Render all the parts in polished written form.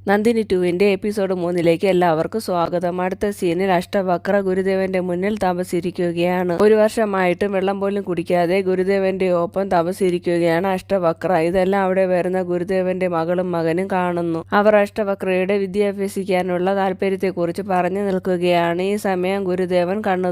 Nandini 2-ന്റെ episode 3 എല്ലാവർക്കും സ്വാഗതം. അടുത്ത സീനിൽ അഷ്ടവക്ര ഗുരുദേവന്റെ മുന്നിൽ തപസ്സിരിക്കുകയാണ്. ഒരു വർഷമായിട്ടും വെള്ളം പോലും കുടിക്കാതെ ഗുരുദേവന്റെ ഒപ്പം തപസ്സിരിക്കുകയാണ് അഷ്ടവക്ര. ഇതെല്ലാം അവിടെ വരുന്ന ഗുരുദേവന്റെ മകളും മകനും കാണുന്നു. അവർ അഷ്ടവക്രയുടെ വിദ്യ അഭ്യസിക്കാനുള്ള താല്പര്യത്തെക്കുറിച്ച് പറഞ്ഞു നിൽക്കുകയാണ്. ഈ സമയം ഗുരുദേവൻ കണ്ണു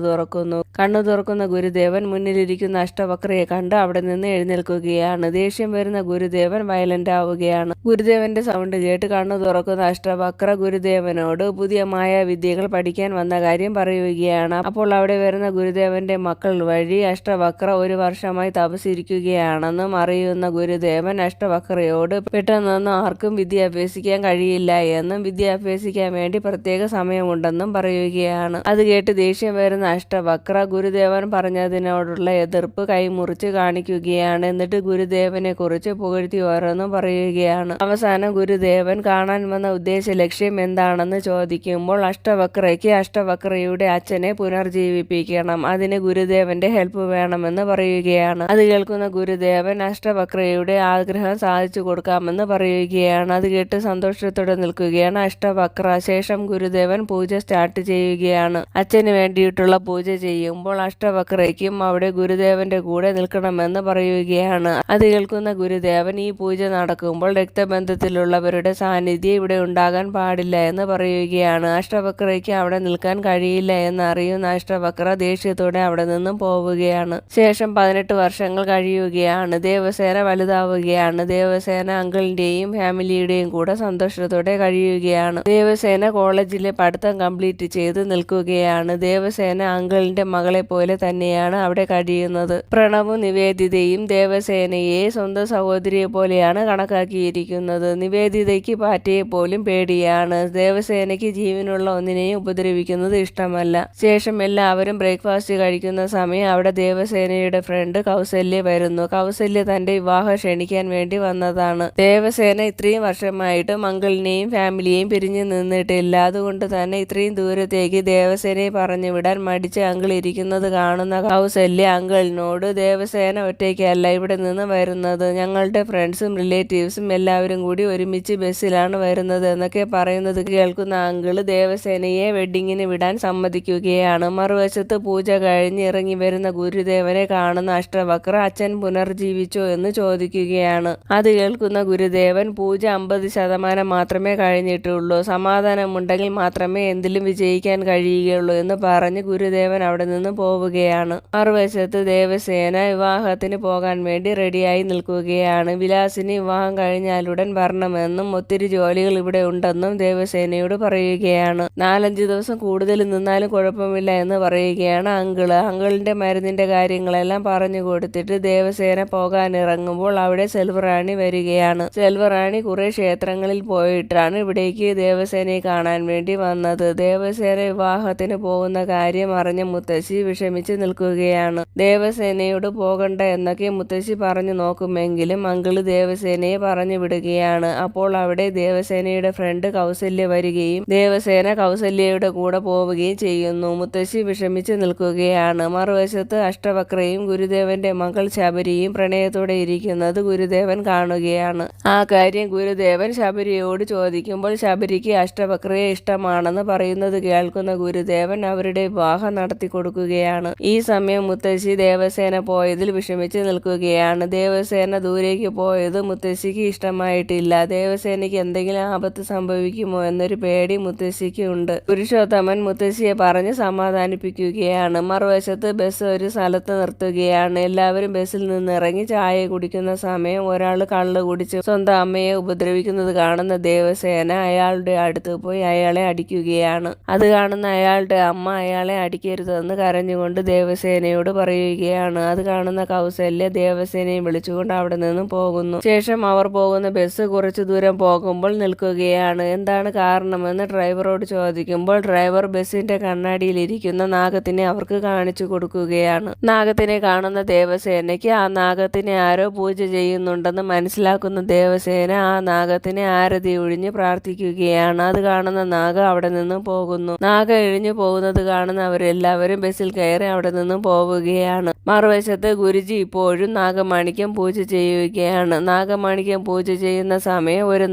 തുറക്കുന്ന ഗുരുദേവൻ മുന്നിലിരിക്കുന്ന അഷ്ടവക്രയെ കണ്ട് അവിടെ നിന്ന് എഴുന്നേൽക്കുകയാണ്. ദേഷ്യം വരുന്ന ഗുരുദേവൻ വയലന്റ് ആവുകയാണ്. ഗുരുദേവന്റെ സൗണ്ട് കേട്ട് കണ്ണു തുറക്കുന്ന അഷ്ടവക്ര ഗുരുദേവനോട് പുതിയ മായാവിദ്യകൾ പഠിക്കാൻ വന്ന കാര്യം പറയുകയാണ്. അപ്പോൾ അവിടെ വരുന്ന ഗുരുദേവന്റെ മക്കൾ വഴി അഷ്ടവക്ര ഒരു വർഷമായി തപസ്സിരിക്കുകയാണെന്നും അറിയുന്ന ഗുരുദേവൻ അഷ്ടവക്രയോട് പെട്ടെന്നൊന്നും ആർക്കും വിദ്യ അഭ്യസിക്കാൻ കഴിയില്ല എന്നും വിദ്യ അഭ്യസിക്കാൻ വേണ്ടി പ്രത്യേക സമയമുണ്ടെന്നും പറയുകയാണ്. അത് കേട്ട് ദേഷ്യം വരുന്ന അഷ്ടവക്ര ഗുരുദേവൻ പറഞ്ഞതിനോടുള്ള എതിർപ്പ് കൈമുറിച്ച് കാണിക്കുകയാണ്. എന്നിട്ട് ഗുരുദേവനെ കുറിച്ച് പുകഴ്ത്തി ഓരോന്നും പറയുകയാണ്. അവസാനം ഗുരുദേവൻ കാണാൻ വന്ന ഉദ്ദേശ ലക്ഷ്യം എന്താണെന്ന് ചോദിക്കുമ്പോൾ അഷ്ടവക്രയ്ക്ക് അഷ്ടവക്രയുടെ അച്ഛനെ പുനർജീവിപ്പിക്കണം, അതിന് ഗുരുദേവന്റെ ഹെൽപ്പ് വേണമെന്ന് പറയുകയാണ്. അത് കേൾക്കുന്ന ഗുരുദേവൻ അഷ്ടവക്രയുടെ ആഗ്രഹം സാധിച്ചു കൊടുക്കാമെന്ന് പറയുകയാണ്. അത് കേട്ട് സന്തോഷത്തോടെ നിൽക്കുകയാണ് അഷ്ടവക്ര. ശേഷം ഗുരുദേവൻ പൂജ സ്റ്റാർട്ട് ചെയ്യുകയാണ്. അച്ഛന് വേണ്ടിയിട്ടുള്ള പൂജ ചെയ്യുമ്പോൾ അഷ്ടവക്രയ്ക്കും അവിടെ ഗുരുദേവന്റെ കൂടെ നിൽക്കണമെന്ന് പറയുകയാണ്. അത് കേൾക്കുന്ന ഗുരുദേവൻ ഈ പൂജ നടക്കുമ്പോൾ രക്തബന്ധത്തിലുള്ളവരുടെ സാന്നിധ്യം ഇവിടെ ഉണ്ടാകാൻ പാടില്ല എന്ന് പറയുകയാണ്. അഷ്ടവക്രയ്ക്ക് അവിടെ നിൽക്കാൻ കഴിയില്ല എന്നറിയുന്ന അഷ്ടവക്ര ദേഷ്യത്തോടെ അവിടെ നിന്നും പോവുകയാണ്. ശേഷം 18 വർഷങ്ങൾ കഴിയുകയാണ്. ദേവസേന വലുതാവുകയാണ്. ദേവസേന അങ്കിളിന്റെയും ഫാമിലിയുടെയും കൂടെ സന്തോഷത്തോടെ കഴിയുകയാണ്. ദേവസേന കോളേജിലെ പഠിത്തം കംപ്ലീറ്റ് ചെയ്ത് നിൽക്കുകയാണ്. ദേവസേന അങ്കിളിന്റെ മകളെ പോലെ തന്നെയാണ് അവിടെ കഴിയുന്നത്. പ്രണവും നിവേദിതയും ദേവസേനയെ സ്വന്തം സഹോദരിയെ പോലെയാണ് കണക്കാക്കിയിരിക്കുന്നത്. നിവേദിതയ്ക്ക് പാറ്റയെ പോലും പേടിയാണ്. ദേവസേനയ്ക്ക് ജീവനുള്ള ഒന്നിനെയും ഉപദ്രവിക്കുന്നത് ഇഷ്ടമല്ല. ശേഷം എല്ലാവരും ബ്രേക്ക്ഫാസ്റ്റ് കഴിക്കുന്ന സമയം അവിടെ ദേവസേനയുടെ ഫ്രണ്ട് കൗസല്യ വരുന്നു. കൗസല്യ തന്റെ വിവാഹം ക്ഷണിക്കാൻ വേണ്ടി വന്നതാണ്. ദേവസേന ഇത്രയും വർഷമായിട്ടും അങ്കിളിനെയും ഫാമിലിയെയും പിരിഞ്ഞു നിന്നിട്ടില്ല. അതുകൊണ്ട് തന്നെ ഇത്രയും ദൂരത്തേക്ക് ദേവസേനയെ പറഞ്ഞു വിടാൻ മടിച്ച് അങ്കിൾ ഇരിക്കുന്നത് കാണുന്ന കൗസല്യ അങ്കിളിനോട്, ദേവസേന ഒറ്റയ്ക്കല്ല ഇവിടെ നിന്ന് വരുന്നത്, ഞങ്ങളുടെ ഫ്രണ്ട്സും റിലേറ്റീവ്സും എല്ലാവരും കൂടി ഒരുമിച്ച് ബസ്സിലാണ് വരുന്നത് എന്നൊക്കെ പറയുന്നത് കേൾക്കുന്ന അങ്കിള് ദേവസേനയെ വെഡിങ്ങിന് വിടാൻ സമ്മതിക്കുകയാണ്. മറുവശത്ത് പൂജ കഴിഞ്ഞ് ഇറങ്ങി വരുന്ന ഗുരുദേവനെ കാണുന്ന അഷ്ടവക്ര അച്ഛൻ പുനർജീവിച്ചോ എന്ന് ചോദിക്കുകയാണ്. അത് കേൾക്കുന്ന ഗുരുദേവൻ, പൂജ 50% മാത്രമേ കഴിഞ്ഞിട്ടുള്ളൂ, സമാധാനമുണ്ടെങ്കിൽ മാത്രമേ എന്തിലും വിജയിക്കാൻ കഴിയുകയുള്ളൂ എന്ന് പറഞ്ഞ് ഗുരുദേവൻ അവിടെ നിന്ന് പോവുകയാണ്. മറുവശത്ത് ദേവസേന വിവാഹത്തിന് പോകാൻ വേണ്ടി റെഡിയായി നിൽക്കുകയാണ്. വിലാസിന് വിവാഹം കഴിഞ്ഞാലുടൻ വരണമെന്നും ഒത്തിരി ജോലികൾ ഇവിടെ ഉണ്ടെന്നും ദേവസേനയോട് പറയുകയാണ്. 4-5 ദിവസം കൂടുതൽ നിന്നാലും കുഴപ്പമില്ല എന്ന് പറയുകയാണ് അങ്കിളിന്റെ മരുന്നിന്റെ കാര്യങ്ങളെല്ലാം പറഞ്ഞു കൊടുത്തിട്ട് ദേവസേന പോകാനിറങ്ങുമ്പോൾ അവിടെ സെൽവറാണി വരികയാണ്. സെൽവറാണി കുറെ ക്ഷേത്രങ്ങളിൽ പോയിട്ടാണ് ഇവിടേക്ക് ദേവസേനയെ കാണാൻ വേണ്ടി വന്നത്. ദേവസേന വിവാഹത്തിന് പോകുന്ന കാര്യം അറിഞ്ഞ മുത്തശ്ശി വിഷമിച്ച് നിൽക്കുകയാണ്. ദേവസേനയോട് പോകണ്ട എന്നൊക്കെ മുത്തശ്ശി പറഞ്ഞു നോക്കുമെങ്കിലും അങ്കിള് ദേവസേനയെ പറഞ്ഞു വിടുകയാണ്. അപ്പോൾ അവിടെ ദേവസേനയുടെ ഫ്രണ്ട് കൗസല്യ വരികയും ദേവസേന കൗസല്യയുടെ കൂടെ പോവുകയും ചെയ്യുന്നു. മുത്തശ്ശി വിഷമിച്ച് നിൽക്കുകയാണ്. മറുവശത്ത് അഷ്ടവക്രയും ഗുരുദേവന്റെ മകൾ ശബരിയും പ്രണയത്തോടെ ഇരിക്കുന്നത് ഗുരുദേവൻ കാണുകയാണ്. ആ കാര്യം ഗുരുദേവൻ ശബരിയോട് ചോദിക്കുമ്പോൾ ശബരിക്ക് അഷ്ടവക്രയെ ഇഷ്ടമാണെന്ന് പറയുന്നത് കേൾക്കുന്ന ഗുരുദേവൻ അവരുടെ വിവാഹം നടത്തി കൊടുക്കുകയാണ്. ഈ സമയം മുത്തശ്ശി ദേവസേന പോയതിൽ വിഷമിച്ച് നിൽക്കുകയാണ്. ദേവസേന ദൂരേക്ക് പോയത് മുത്തശ്ശിക്ക് ഇഷ്ടമായിട്ടില്ല. ദേവസേനയ്ക്ക് എന്തെങ്കിലും ആപത്ത് സംഭവിക്കുമോ എന്നൊരു പേടി മുത്തശ്ശിക്ക് ഉണ്ട്. പുരുഷോത്തമൻ മുത്തശ്ശിയെ പറഞ്ഞ് സമാധാനിപ്പിക്കുകയാണ്. മറുവശത്ത് ബസ് ഒരു സ്ഥലത്ത് നിർത്തുകയാണ്. എല്ലാവരും ബസ്സിൽ നിന്ന് ഇറങ്ങി ചായ കുടിക്കുന്ന സമയം ഒരാൾ കള്ള് കുടിച്ച് സ്വന്തം അമ്മയെ ഉപദ്രവിക്കുന്നത് കാണുന്ന ദേവസേന അയാളുടെ അടുത്ത് പോയി അയാളെ അടിക്കുകയാണ്. അത് കാണുന്ന അയാളുടെ അമ്മ അയാളെ അടിക്കരുതെന്ന് കരഞ്ഞുകൊണ്ട് ദേവസേനയോട് പറയുകയാണ്. അത് കാണുന്ന കൗസല്യ ദേവസേനയെ വിളിച്ചുകൊണ്ട് അവിടെ നിന്നും പോകുന്നു. ശേഷം അവർ പോകുന്ന ബസ് കുറച്ചു ദൂരം പോകുമ്പോൾ നിൽക്കുകയാണ്. എന്താണ് കാരണമെന്ന് ഡ്രൈവറോട് ചോദിക്കുമ്പോൾ ഡ്രൈവർ ബസിന്റെ കണ്ണാടിയിൽ ഇരിക്കുന്ന നാഗത്തിനെ അവർക്ക് കാണിച്ചു കൊടുക്കുകയാണ്. നാഗത്തിനെ കാണുന്ന ദേവസേനയ്ക്ക് ആ നാഗത്തിനെ ആരോ പൂജ ചെയ്യുന്നുണ്ടെന്ന് മനസ്സിലാക്കുന്ന ദേവസേന ആ നാഗത്തിനെ ആരതി ഒഴിഞ്ഞ് പ്രാർത്ഥിക്കുകയാണ്. അത് കാണുന്ന നാഗ അവിടെ നിന്നും പോകുന്നു. നാഗ ഇഴിഞ്ഞു പോകുന്നത് കാണുന്ന അവരെല്ലാവരും ബസ്സിൽ കയറി അവിടെ നിന്നും പോവുകയാണ്. മറുവശത്ത് ഗുരുജി ഇപ്പോഴും നാഗമാണിക്യം പൂജ ചെയ്യുകയാണ്. നാഗമാണിക്യം പൂജ ചെയ്യുന്ന സമയം ഒരു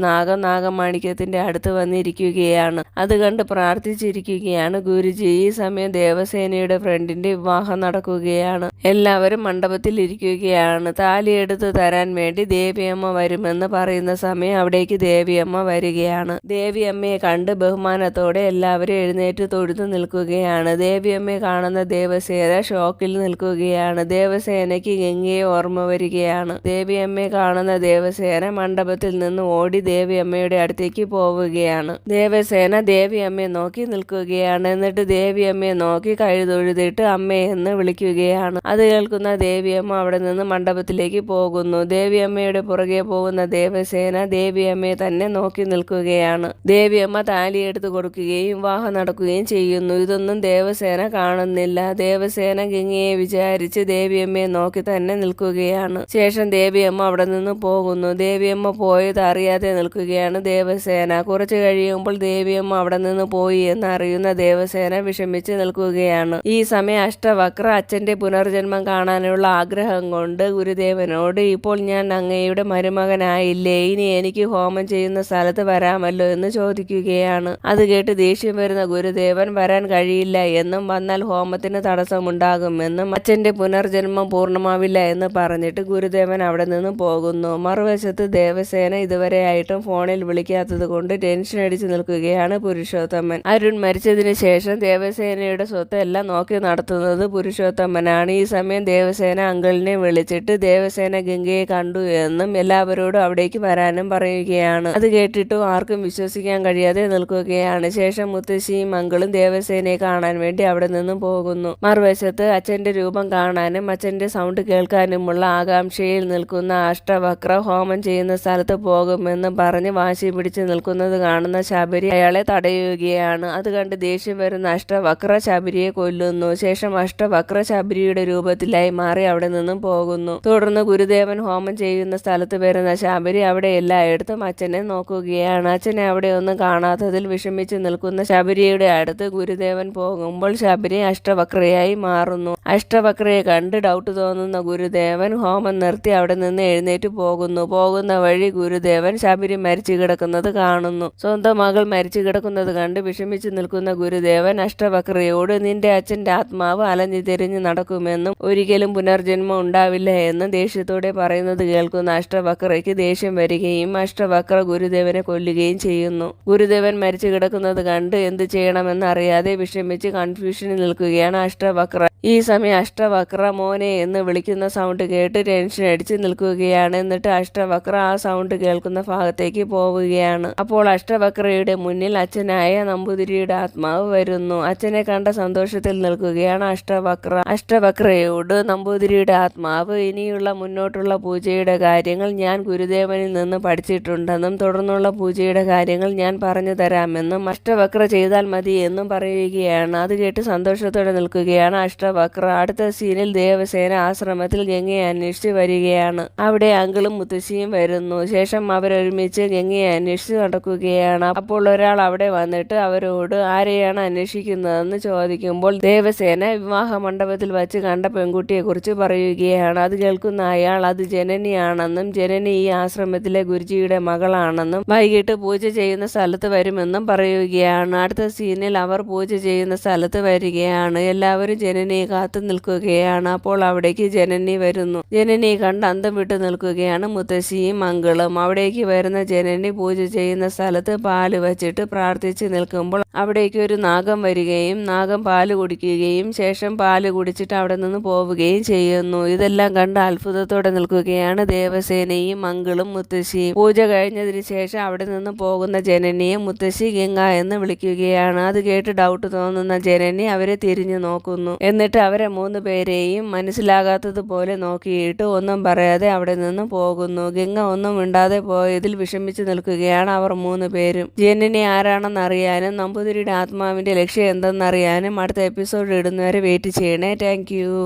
നാഗം ലോകമാണിക്യത്തിന്റെ അടുത്ത് വന്നിരിക്കുകയാണ്. അത് കണ്ട് പ്രാർത്ഥിച്ചിരിക്കുകയാണ് ഗുരുജി. ഈ സമയം ദേവസേനയുടെ ഫ്രണ്ടിന്റെ വിവാഹം നടക്കുകയാണ്. എല്ലാവരും മണ്ഡപത്തിൽ ഇരിക്കുകയാണ്. താലിയെടുത്ത് തരാൻ വേണ്ടി ദേവിയമ്മ വരുമെന്ന് പറയുന്ന സമയം അവിടേക്ക് ദേവിയമ്മ വരികയാണ്. ദേവിയമ്മയെ കണ്ട് ബഹുമാനത്തോടെ എല്ലാവരും എഴുന്നേറ്റ് തൊഴുതു നിൽക്കുകയാണ്. ദേവിയമ്മയെ കാണുന്ന ദേവസേന ഷോക്കിൽ നിൽക്കുകയാണ്. ദേവസേനയ്ക്ക് ഗംഗയെ ഓർമ്മ വരികയാണ്. ദേവിയമ്മയെ കാണുന്ന ദേവസേന മണ്ഡപത്തിൽ നിന്ന് ഓടി ദേവിയമ്മയുടെ അടുത്തേക്ക് പോവുകയാണ്. ദേവസേന ദേവിയമ്മയെ നോക്കി നിൽക്കുകയാണ്. എന്നിട്ട് ദേവിയമ്മയെ നോക്കി കഴുതൊഴുതിട്ട് അമ്മയെന്ന് വിളിക്കുകയാണ്. അത് കേൾക്കുന്ന ദേവിയമ്മ അവിടെ നിന്ന് മണ്ഡപത്തിലേക്ക് പോകുന്നു. ദേവിയമ്മയുടെ പുറകെ പോകുന്ന ദേവസേന ദേവിയമ്മയെ തന്നെ നോക്കി നിൽക്കുകയാണ്. ദേവിയമ്മ താലിയെടുത്ത് കൊടുക്കുകയും വിവാഹം നടക്കുകയും ചെയ്യുന്നു. ഇതൊന്നും ദേവസേന കാണുന്നില്ല. ദേവസേന ഗംഗയെ വിചാരിച്ച് ദേവിയമ്മയെ നോക്കി തന്നെ നിൽക്കുകയാണ്. ശേഷം ദേവിയമ്മ അവിടെ നിന്ന് പോകുന്നു. ദേവിയമ്മ പോയത് അറിയാതെ നിൽക്കുകയാണ് ദേവസേന. കുറച്ചു കഴിയുമ്പോൾ ദേവിയമ്മ അവിടെ നിന്ന് പോയി എന്ന് അറിയുന്ന ദേവസേന വിഷമിച്ച് നിൽക്കുകയാണ്. ഈ സമയം അഷ്ടവക്ര അച്ഛന്റെ പുനർജന്മം കാണാനുള്ള ആഗ്രഹം കൊണ്ട് ഗുരുദേവനോട്, ഇപ്പോൾ ഞാൻ അങ്ങയുടെ മരുമകനായില്ലേ, ഇനി എനിക്ക് ഹോമം ചെയ്യുന്ന സ്ഥലത്ത് വരാമല്ലോ എന്ന് ചോദിക്കുകയാണ്. അത് കേട്ട് ദേഷ്യം വരുന്ന ഗുരുദേവൻ വരാൻ കഴിയില്ല എന്നും വന്നാൽ ഹോമത്തിന് തടസ്സമുണ്ടാകുമെന്നും അച്ഛന്റെ പുനർജന്മം പൂർണ്ണമാവില്ല എന്ന് പറഞ്ഞിട്ട് ഗുരുദേവൻ അവിടെ നിന്ന് പോകുന്നു. മറുവശത്ത് ദേവസേന ഇതുവരെയായിട്ടും ഫോണിൽ വിളിക്കാത്തത് കൊണ്ട് ടെൻഷൻ അടിച്ചു നിൽക്കുകയാണ് പുരുഷോത്തമൻ. അരുൺ മരിച്ചതിന് ശേഷം ദേവസേനയുടെ സ്വത്ത് എല്ലാം നോക്കി നടത്തുന്നത് പുരുഷോത്തമനാണ്. ഈ സമയം ദേവസേന അങ്കിളിനെ വിളിച്ചിട്ട് ദേവസേന ഗംഗയെ കണ്ടു എന്നും എല്ലാവരോടും അവിടേക്ക് വരാനും പറയുകയാണ്. അത് കേട്ടിട്ടും ആർക്കും വിശ്വസിക്കാൻ കഴിയാതെ നിൽക്കുകയാണ്. ശേഷം മുത്തശ്ശിയും അങ്കിളും ദേവസേനയെ കാണാൻ വേണ്ടി അവിടെ നിന്നും പോകുന്നു. മറുവശത്ത് അച്ഛന്റെ രൂപം കാണാനും അച്ഛന്റെ സൗണ്ട് കേൾക്കാനുമുള്ള ആകാംക്ഷയിൽ നിൽക്കുന്ന അഷ്ടവക്ര ഹോമം ചെയ്യുന്ന സ്ഥലത്ത് പോകുമെന്ന് പറഞ്ഞ് വാശി പിടിച്ച് നിൽക്കുന്നത് കാണുന്ന ശബരി അയാളെ തടയുകയാണ്. അത് കണ്ട് ദേഷ്യം വരുന്ന അഷ്ടവക്ര ശബരിയെ കൊല്ലുന്നു. ശേഷം അഷ്ടവക്ര ശബരിയുടെ രൂപത്തിലായി മാറി അവിടെ നിന്നും പോകുന്നു. തുടർന്ന് ഗുരുദേവൻ ഹോമം ചെയ്യുന്ന സ്ഥലത്ത് വരുന്ന ശബരി അവിടെ എല്ലായിടത്തും അച്ഛനെ നോക്കുകയാണ്. അച്ഛനെ അവിടെ ഒന്നും കാണാത്തതിൽ വിഷമിച്ച് നിൽക്കുന്ന ശബരിയുടെ അടുത്ത് ഗുരുദേവൻ പോകുമ്പോൾ ശബരി അഷ്ടവക്രയായി മാറുന്നു. അഷ്ടവക്രയെ കണ്ട് ഡൗട്ട് തോന്നുന്ന ഗുരുദേവൻ ഹോമം നിർത്തി അവിടെ നിന്ന് എഴുന്നേറ്റ് പോകുന്ന വഴി ഗുരുദേവൻ ശബരി മരിച്ചു കിടക്കുന്നത് കാണുന്നു. സ്വന്തം മകൾ മരിച്ചു കിടക്കുന്നത് കണ്ട് വിഷമിച്ച് നിൽക്കുന്ന ഗുരുദേവൻ അഷ്ടവക്രയോട്, നിന്റെ അച്ഛന്റെ ആത്മാവ് അലഞ്ഞു തിരിഞ്ഞ് നടക്കുമെന്നും ഒരിക്കലും പുനർജന്മം ഉണ്ടാവില്ല എന്നും ദേഷ്യത്തോടെ പറയുന്നത് കേൾക്കുന്ന അഷ്ടവക്രയ്ക്ക് ദേഷ്യം വരികയും അഷ്ടവക്ര ഗുരുദേവനെ കൊല്ലുകയും ചെയ്യുന്നു. ഗുരുദേവൻ മരിച്ചു കിടക്കുന്നത് കണ്ട് എന്ത് ചെയ്യണമെന്ന് അറിയാതെ വിഷമിച്ച് കൺഫ്യൂഷനിൽ നിൽക്കുകയാണ് അഷ്ടവക്ര. ഈ സമയം അഷ്ടവക്ര മോനെ എന്ന് വിളിക്കുന്ന സൗണ്ട് കേട്ട് ടെൻഷൻ അടിച്ച് നിൽക്കുകയാണ്. എന്നിട്ട് അഷ്ടവക്ര ആ സൗണ്ട് കേൾക്കുന്ന ഭാഗത്തേക്ക് പോവുകയാണ്. അപ്പോൾ അഷ്ടവക്രയുടെ മുന്നിൽ അച്ഛനായ നമ്പൂതിരിയുടെ ആത്മാവ് വരുന്നു. അച്ഛനെ കണ്ട സന്തോഷത്തിൽ നിൽക്കുകയാണ് അഷ്ടവക്ര. അഷ്ടവക്രയോട് നമ്പൂതിരിയുടെ ആത്മാവ്, ഇനിയുള്ള മുന്നോട്ടുള്ള പൂജയുടെ കാര്യങ്ങൾ ഞാൻ ഗുരുദേവനിൽ നിന്ന് പഠിച്ചിട്ടുണ്ടെന്നും തുടർന്നുള്ള പൂജയുടെ കാര്യങ്ങൾ ഞാൻ പറഞ്ഞു തരാമെന്നും അഷ്ടവക്ര ചെയ്താൽ മതി എന്നും പറയുകയാണ്. അത് കേട്ട് സന്തോഷത്തോടെ നിൽക്കുകയാണ് അഷ്ടവക്ര. അടുത്ത സീനിൽ ദേവസേന ആശ്രമത്തിൽ ഗംഗയെ അന്വേഷിച്ച് വരികയാണ്. അവിടെ അങ്കിളും മുത്തശ്ശിയും വരുന്നു. ശേഷം അവരൊരുമിച്ച് ഗംഗയെ അന്വേഷിച്ച് നടക്കുകയാണ്. അപ്പോൾ ഒരാൾ അവിടെ വന്നിട്ട് അവരോട് ആരെയാണ് അന്വേഷിക്കുന്നതെന്ന് ചോദിക്കുമ്പോൾ ദേവസേന വിവാഹ മണ്ഡപത്തിൽ വച്ച് കണ്ട പെൺകുട്ടിയെ കുറിച്ച് പറയുകയാണ്. അത് കേൾക്കുന്ന അയാൾ അത് ജനനിയാണെന്നും ജനനി ഈ ആശ്രമത്തിലെ ഗുരുജിയുടെ മകളാണെന്നും വൈകിട്ട് പൂജ ചെയ്യുന്ന സ്ഥലത്ത് വരുമെന്നും പറയുകയാണ്. അടുത്ത സീനിൽ അവർ പൂജ ചെയ്യുന്ന സ്ഥലത്ത് വരികയാണ്. എല്ലാവരും ജനനിയെ കാത്തു നിൽക്കുകയാണ്. അപ്പോൾ അവിടേക്ക് ജനനി വരുന്നു. ജനനിയെ കണ്ട് അന്തം വിട്ടു നിൽക്കുകയാണ് മുത്തശ്ശിയും അങ്കിളും. അവിടേക്ക് വരുന്ന ജനനി പൂജ ചെയ്യുന്ന സ്ഥലത്ത് പാല് വച്ചിട്ട് പ്രാർത്ഥിച്ച് നിൽക്കുമ്പോൾ അവിടേക്ക് ഒരു നാഗം വരികയും നാഗം പാല് കുടിക്കുകയും ശേഷം പാല് കുടിച്ചിട്ട് അവിടെ നിന്ന് പോവുകയും ചെയ്യുന്നു. ഇതെല്ലാം കണ്ട് അത്ഭുതത്തോടെ നിൽക്കുകയാണ് ദേവസേനയും അങ്കിളും മുത്തശ്ശിയും. പൂജ കഴിഞ്ഞതിന് ശേഷം അവിടെ നിന്ന് പോകുന്ന ജനനിയെ മുത്തശ്ശി ഗംഗ എന്ന് വിളിക്കുകയാണ്. അത് കേട്ട് ഡൗട്ട് തോന്നുന്ന ജനനി അവരെ തിരിഞ്ഞു നോക്കുന്നു. എന്നിട്ട് അവരെ 3 പേരെയും മനസ്സിലാകാത്തതുപോലെ നോക്കിയിട്ട് ഒന്നും പറയാതെ അവിടെ നിന്ന് പോകുന്നു. ഗംഗ ഒന്നും മിണ്ടാതെ പോയതിൽ വിഷമിച്ച് നിൽക്കുകയാണ് അവർ 3 പേരും. ജനനി ആരാണെന്ന് അറിയാനും നമ്പൂതിരിയുടെ ആത്മാവിന്റെ ലക്ഷ്യം എന്തെന്നറിയാനും അടുത്ത എപ്പിസോഡ് ഇടുന്നവരെ വെയിറ്റ് ചെയ്യണേ. Thank you.